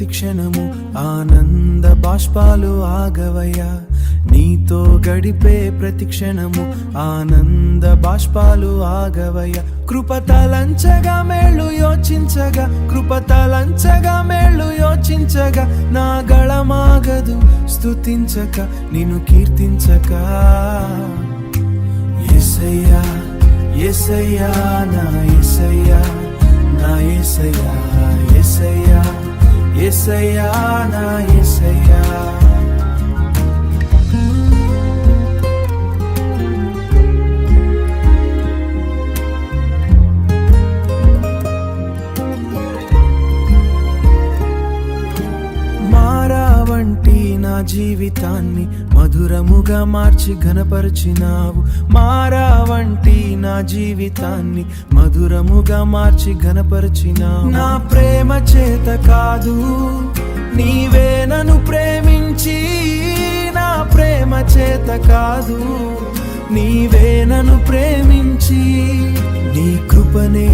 ప్రతిక్షణము ఆనంద బాష్పాలు ఆగవయ్యా, నీతో గడిపే ప్రతిక్షణము ఆనంద బాష్పాలు ఆగవయ్యా. కృపతలంచగా మేళ్ళు యోచించగా, కృపతలంచగా మేళ్ళు యోచించగా, నా గళమాగదు స్తుతించక నిన్ను కీర్తించక. యేసయ్యా యేసయ్యా నా యేసయ్యా, నా యేసయ్యా యేసయ్యా యేసయ్యా నా యేసయ్యా. మారావంటి నా జీవితాన్ని మధురముగా మార్చి ఘనపరిచినావు, మారావంటి నా జీవితాన్ని మధురముగా మార్చి ఘనపరిచినావు. నా ప్రేమ చేత కాదు నీవే నన్ను ప్రేమించి, నా ప్రేమ చేత కాదు నీవే నన్ను ప్రేమించి, నీ కృపనే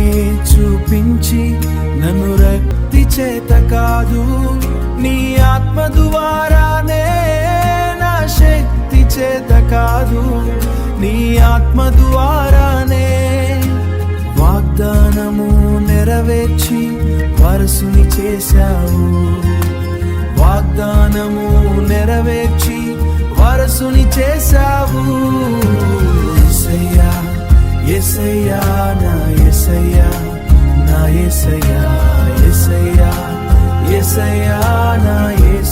చూపించి నన్ను రక్తి చేత కాదు నీ ఆత్మ ద్వారానే, నా శక్తి చేత కాదు నీ ఆత్మ ద్వారానే. వాగ్దానము నెరవేర్చి వారసుని చేశావు, వాగ్దానము నెరవేర్చి వారసుని చేశావు. యేసయ్యా యేసయ్యా నా యేసయ్యా, నా యేసయ్యా యేసయ్యా యేసయ్యా నా యేసయ్యా.